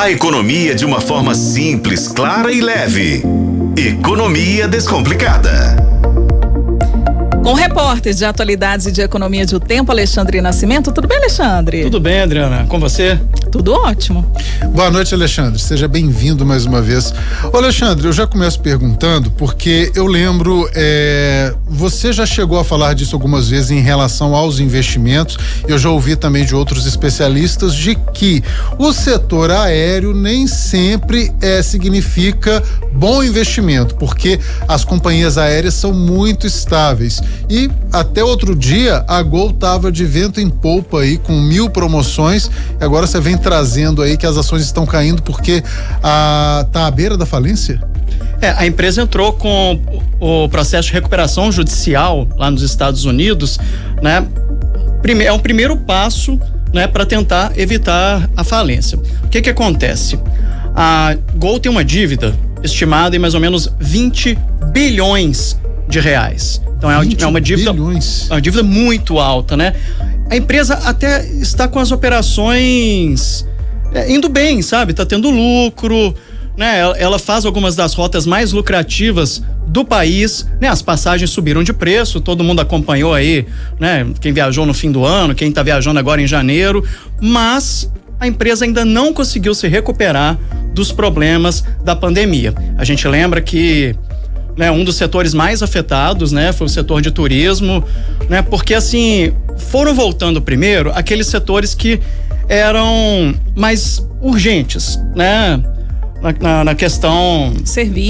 A economia de uma forma simples, clara e leve. Economia Descomplicada. Com o repórter de atualidades e de economia de O Tempo, Alexandre Nascimento. Tudo bem, Alexandre? Tudo bem, Adriana. Com você? Tudo ótimo. Boa noite, Alexandre. Seja bem-vindo mais uma vez. Ô, Alexandre, eu já começo perguntando porque eu lembro, você já chegou a falar disso algumas vezes em relação aos investimentos. Eu já ouvi também de outros especialistas de que o setor aéreo nem sempre significa bom investimento, porque as companhias aéreas são muito estáveis. E até outro dia a Gol estava de vento em polpa aí com 1000 promoções, e agora você vem trazendo aí que as ações estão caindo porque tá à beira da falência? A empresa entrou com o processo de recuperação judicial lá nos Estados Unidos, né? É um primeiro passo, né, para tentar evitar a falência. O que acontece? A Gol tem uma dívida estimada em mais ou menos 20 bilhões de reais. Então é uma dívida, uma dívida muito alta, né? A empresa até está com as operações indo bem, sabe? Tá tendo lucro, né? Ela faz algumas das rotas mais lucrativas do país, né? As passagens subiram de preço, todo mundo acompanhou aí, né? Quem viajou no fim do ano, quem tá viajando agora em janeiro, mas a empresa ainda não conseguiu se recuperar dos problemas da pandemia. A gente lembra que um dos setores mais afetados, né, foi o setor de turismo, né, porque assim, foram voltando primeiro aqueles setores que eram mais urgentes, né, na questão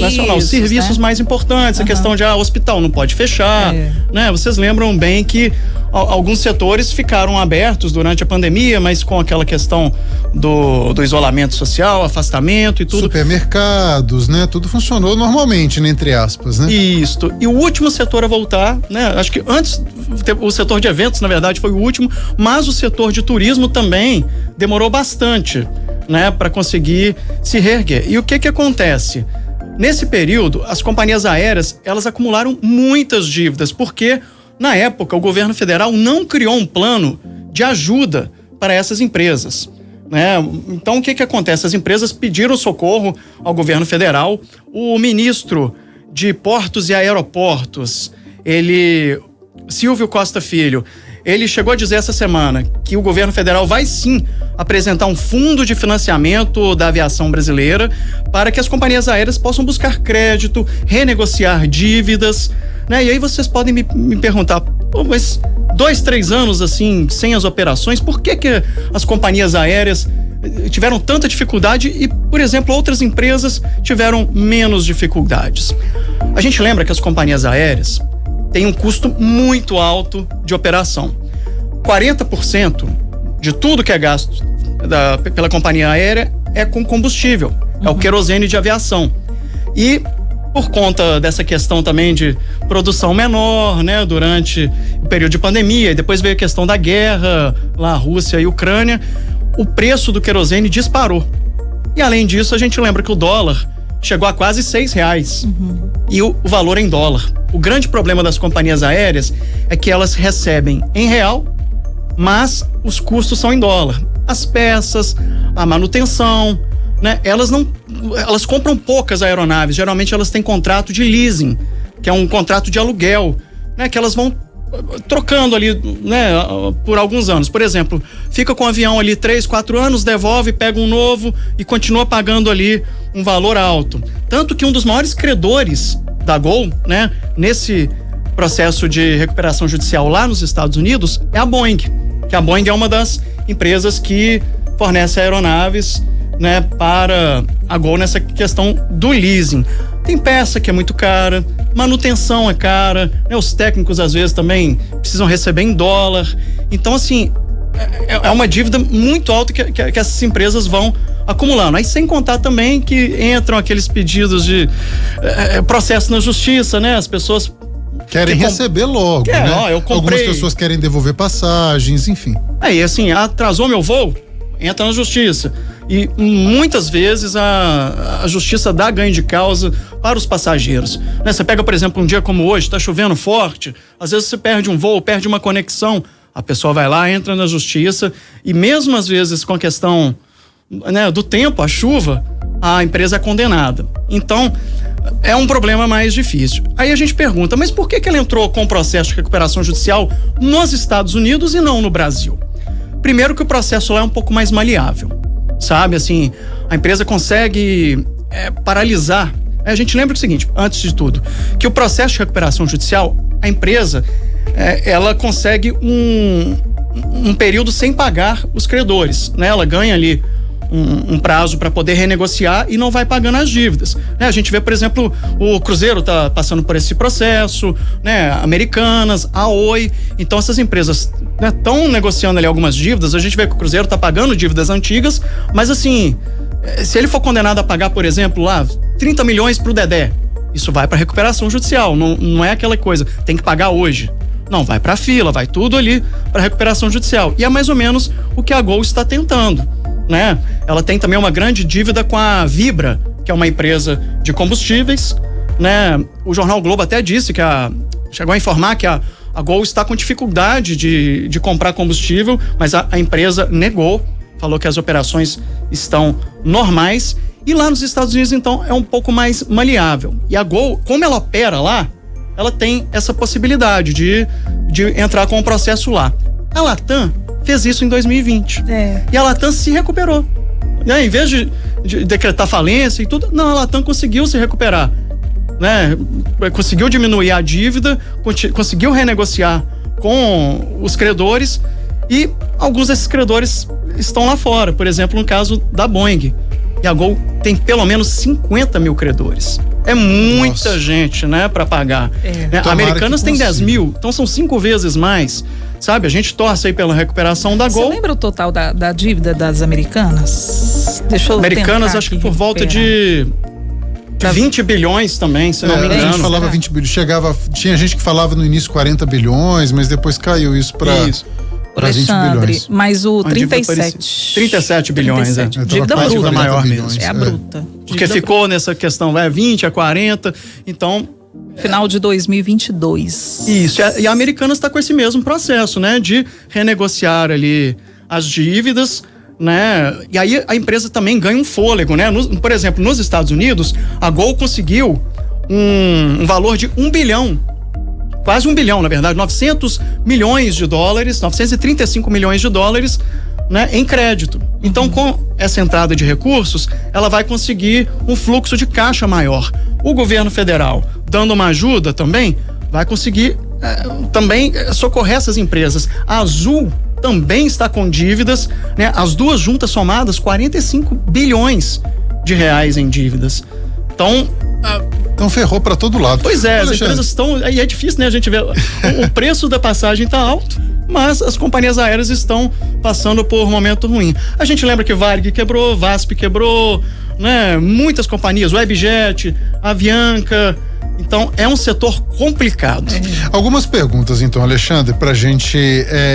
nacional, os serviços, né, mais importantes, a questão de hospital não pode fechar, né, vocês lembram bem que alguns setores ficaram abertos durante a pandemia, mas com aquela questão do isolamento social, afastamento e tudo. Supermercados, né? Tudo funcionou normalmente, né? Entre aspas, né? Isso. E o último setor a voltar, né? Acho que antes, o setor de eventos, na verdade, foi o último, mas o setor de turismo também demorou bastante, né? Para conseguir se reerguer. E o que acontece? Nesse período, as companhias aéreas, elas acumularam muitas dívidas, porque na época, o governo federal não criou um plano de ajuda para essas empresas, né? Então, o que acontece? As empresas pediram socorro ao governo federal. O ministro de Portos e Aeroportos, Silvio Costa Filho, ele chegou a dizer essa semana que o governo federal vai sim apresentar um fundo de financiamento da aviação brasileira para que as companhias aéreas possam buscar crédito, renegociar dívidas, né? E aí vocês podem me perguntar, mas 2-3 anos assim, sem as operações, por que as companhias aéreas tiveram tanta dificuldade e, por exemplo, outras empresas tiveram menos dificuldades? A gente lembra que as companhias aéreas têm um custo muito alto de operação. 40% de tudo que é gasto pela companhia aérea é com combustível, é o querosene de aviação. E por conta dessa questão também de produção menor, né, durante o período de pandemia, e depois veio a questão da guerra lá, Rússia e Ucrânia, o preço do querosene disparou. E além disso, a gente lembra que o dólar chegou a quase R$6. E o valor em dólar. O grande problema das companhias aéreas é que elas recebem em real, mas os custos são em dólar. As peças, a manutenção, né? Elas compram poucas aeronaves, geralmente elas têm contrato de leasing, que é um contrato de aluguel, né? Que elas vão trocando ali, né, por alguns anos. Por exemplo, fica com o avião ali 3-4 anos, devolve, pega um novo e continua pagando ali um valor alto. Tanto que um dos maiores credores da Gol, né, nesse processo de recuperação judicial lá nos Estados Unidos é a Boeing, que a Boeing é uma das empresas que fornece aeronaves, né, para a Gol nessa questão do leasing. Tem peça que é muito cara, manutenção é cara, né? Os técnicos às vezes também precisam receber em dólar. Então, assim, é uma dívida muito alta que essas empresas vão acumulando. Aí, sem contar também que entram aqueles pedidos de processo na justiça, né? As pessoas querem receber logo, né? Eu comprei. Algumas pessoas querem devolver passagens, enfim. Aí, assim, atrasou meu voo, entra na justiça. E muitas vezes a justiça dá ganho de causa para os passageiros, né? Você pega, por exemplo, um dia como hoje, tá chovendo forte, às vezes você perde um voo, perde uma conexão, a pessoa vai lá, entra na justiça e mesmo às vezes com a questão né, do tempo, a chuva, a empresa é condenada. Então, é um problema mais difícil. Aí a gente pergunta, mas por que ela entrou com o processo de recuperação judicial nos Estados Unidos e não no Brasil? Primeiro que o processo lá é um pouco mais maleável, sabe? Assim, a empresa consegue paralisar. A gente lembra o seguinte, antes de tudo, que o processo de recuperação judicial, a empresa, ela consegue um período sem pagar os credores, né? Ela ganha ali um prazo para poder renegociar e não vai pagando as dívidas, né? A gente vê, por exemplo, o Cruzeiro tá passando por esse processo, né? Americanas, a Oi, então essas empresas estão negociando ali algumas dívidas. A gente vê que o Cruzeiro tá pagando dívidas antigas, mas assim, se ele for condenado a pagar, por exemplo, lá 30 milhões pro Dedé, isso vai para recuperação judicial, não é aquela coisa, tem que pagar hoje. Não, vai para fila, vai tudo ali para recuperação judicial. E é mais ou menos o que a Gol está tentando, né? Ela tem também uma grande dívida com a Vibra, que é uma empresa de combustíveis, né? O jornal Globo até disse que chegou a informar que a Gol está com dificuldade de comprar combustível, mas a empresa negou, falou que as operações estão normais. E lá nos Estados Unidos, então, é um pouco mais maleável. E a Gol, como ela opera lá, ela tem essa possibilidade de entrar com o processo lá. A Latam fez isso em 2020. E a Latam se recuperou. Né? Em vez de decretar falência e tudo, não, a Latam conseguiu se recuperar. Né? Conseguiu diminuir a dívida, conseguiu renegociar com os credores e alguns desses credores estão lá fora. Por exemplo, no caso da Boeing. E a Gol tem pelo menos 50 mil credores. É muita gente, né, para pagar. Né? Americanas tem 10 mil, então são 5 vezes mais. Sabe, a gente torce aí pela recuperação da Gol. Você lembra o total da dívida das Americanas? Deixa eu Americanas, acho que por volta de 20 bilhões também, se não me engano. A gente falava 20 bilhões, tinha gente que falava no início 40 bilhões, mas depois caiu isso para 20 bilhões. Mas o 37 bilhões, dívida bruta maior mesmo. É a bruta. Porque ficou nessa questão, 20 a 40, então... Final de 2022. Isso, e a Americanas está com esse mesmo processo, né? De renegociar ali as dívidas, né? E aí a empresa também ganha um fôlego, né? Por exemplo, nos Estados Unidos, a Gol conseguiu um valor de 1 bilhão, quase 1 bilhão, na verdade, 900 milhões de dólares, 935 milhões de dólares, né, em crédito. Então, com essa entrada de recursos, ela vai conseguir um fluxo de caixa maior. O governo federal, dando uma ajuda também, vai conseguir também socorrer essas empresas. A Azul também está com dívidas, né? As duas juntas somadas, 45 bilhões de reais em dívidas. Então ferrou para todo lado. Pois é, as empresas estão... Aí é difícil, né? A gente vê o preço da passagem está alto, mas as companhias aéreas estão passando por um momento ruim. A gente lembra que Varig quebrou, VASP quebrou, né? Muitas companhias, Webjet, Avianca. Então, é um setor complicado. Algumas perguntas, então, Alexandre, pra gente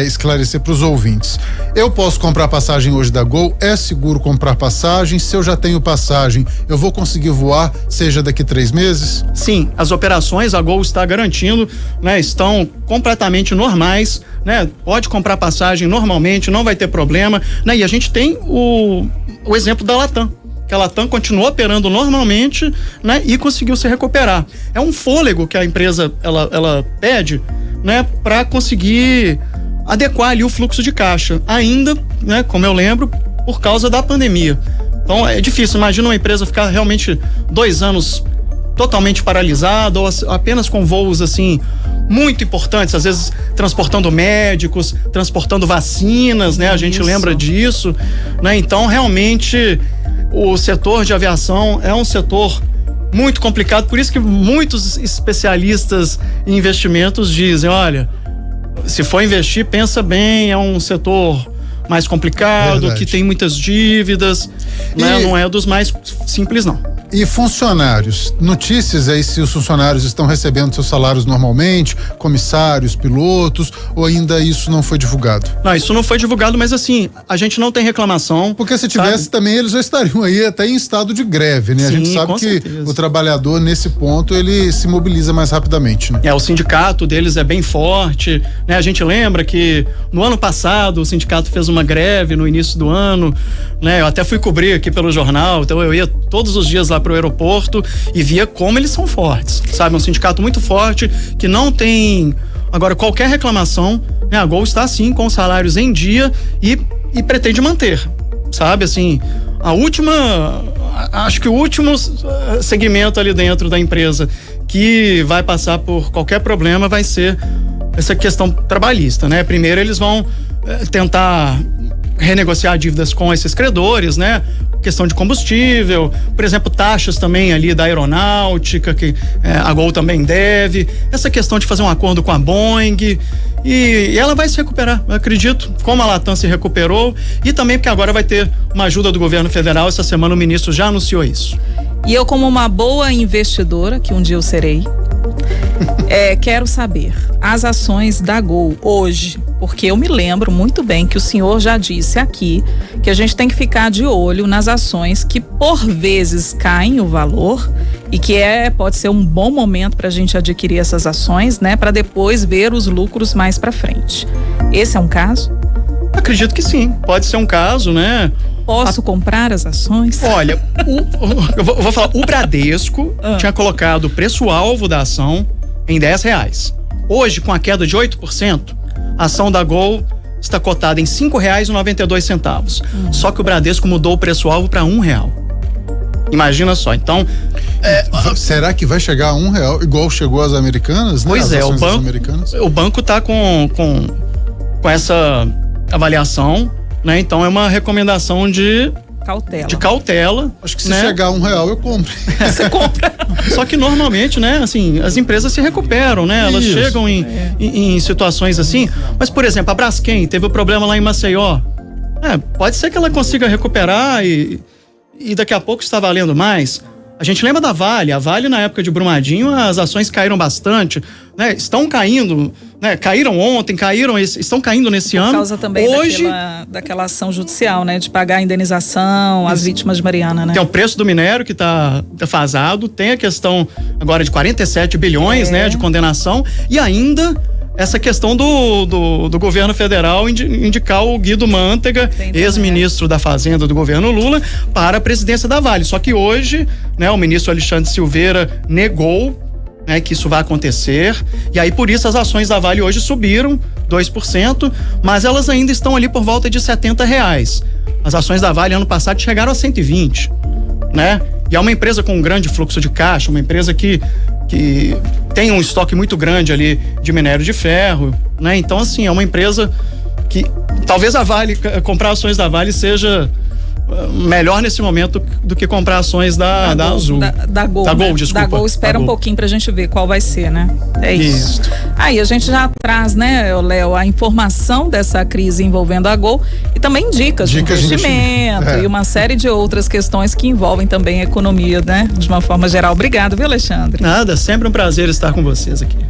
esclarecer pros ouvintes. Eu posso comprar passagem hoje da Gol? É seguro comprar passagem? Se eu já tenho passagem, eu vou conseguir voar, seja daqui 3 meses? Sim, as operações a Gol está garantindo, né? Estão completamente normais, né? Pode comprar passagem normalmente, não vai ter problema, né? E a gente tem o exemplo da Latam, que a Latam continuou operando normalmente, né, e conseguiu se recuperar. É um fôlego que a empresa ela pede, né, para conseguir adequar ali o fluxo de caixa, ainda, né, como eu lembro, por causa da pandemia. Então é difícil, imagina uma empresa ficar realmente 2 anos totalmente paralisada ou apenas com voos assim muito importantes, às vezes transportando médicos, transportando vacinas, né? A gente lembra disso, né? Então realmente o setor de aviação é um setor muito complicado, por isso que muitos especialistas em investimentos dizem, olha, se for investir, pensa bem, é um setor mais complicado, verdade, que tem muitas dívidas, né? Não é dos mais simples, não. E funcionários? Notícias aí se os funcionários estão recebendo seus salários normalmente, comissários, pilotos, ou ainda isso não foi divulgado? Não, isso não foi divulgado, mas assim, a gente não tem reclamação. Porque se tivesse também, eles já estariam aí até em estado de greve, né? Sim, a gente sabe que certeza, o trabalhador nesse ponto, ele se mobiliza mais rapidamente, né? O sindicato deles é bem forte, né? A gente lembra que no ano passado o sindicato fez uma greve no início do ano, né? Eu até fui cobrir aqui pelo jornal, então eu ia todos os dias lá pro aeroporto e via como eles são fortes, sabe? Um sindicato muito forte, que não tem agora qualquer reclamação, né? A Gol está sim com salários em dia e pretende manter, sabe? Assim, acho que o último segmento ali dentro da empresa que vai passar por qualquer problema vai ser essa questão trabalhista, né? Primeiro eles vão tentar renegociar dívidas com esses credores, né? Questão de combustível, por exemplo, taxas também ali da aeronáutica, que a Gol também deve, essa questão de fazer um acordo com a Boeing, e ela vai se recuperar, eu acredito, como a Latam se recuperou, e também porque agora vai ter uma ajuda do governo federal. Essa semana o ministro já anunciou isso. E eu, como uma boa investidora, que um dia eu serei, quero saber as ações da Gol hoje, porque eu me lembro muito bem que o senhor já disse aqui que a gente tem que ficar de olho nas ações que por vezes caem o valor e que pode ser um bom momento para a gente adquirir essas ações, né, para depois ver os lucros mais para frente. Esse é um caso? Acredito que sim, pode ser um caso, né? Posso comprar as ações? Olha, eu vou falar, o Bradesco tinha colocado o preço-alvo da ação em R$10. Hoje, com a queda de 8%, a ação da Gol está cotada em R$5,92. Só que o Bradesco mudou o preço-alvo para R$1. Imagina só, então... será que vai chegar a R$1, igual chegou às americanas, né? Pois o banco está com essa avaliação, né? Então é uma recomendação de cautela. Acho que se chegar R$1 eu compro. Você compra. Só que normalmente, né, assim, as empresas se recuperam, né? Elas chegam em situações assim. Mas, por exemplo, a Braskem teve um problema lá em Maceió. Pode ser que ela consiga recuperar e daqui a pouco está valendo mais. A gente lembra da Vale. A Vale, na época de Brumadinho, as ações caíram bastante, né? Estão caindo, né? Caíram ontem, estão caindo nesse ano. Por causa também daquela ação judicial, né? De pagar a indenização às vítimas de Mariana, né? Tem o preço do minério que está defasado, tem a questão agora de 47 bilhões, né? De condenação, e ainda essa questão do governo federal indicar o Guido Mantega, ex-ministro da Fazenda do governo Lula, para a presidência da Vale. Só que hoje, né, o ministro Alexandre Silveira negou, né, que isso vai acontecer, e aí por isso as ações da Vale hoje subiram 2%, mas elas ainda estão ali por volta de R$70. As ações da Vale ano passado chegaram a 120, né? E é uma empresa com um grande fluxo de caixa, uma empresa que tem um estoque muito grande ali de minério de ferro, né? Então, assim, é uma empresa que talvez a Vale, comprar ações da Vale seja melhor nesse momento do que comprar ações da Azul. Da Gol, desculpa. Da Gol, espera um pouquinho pra gente ver qual vai ser, né? É isso. Aí a gente já traz, né, Léo, a informação dessa crise envolvendo a Gol e também dicas de investimento e uma série de outras questões que envolvem também a economia, né? De uma forma geral. Obrigado, viu, Alexandre? Nada, sempre um prazer estar com vocês aqui.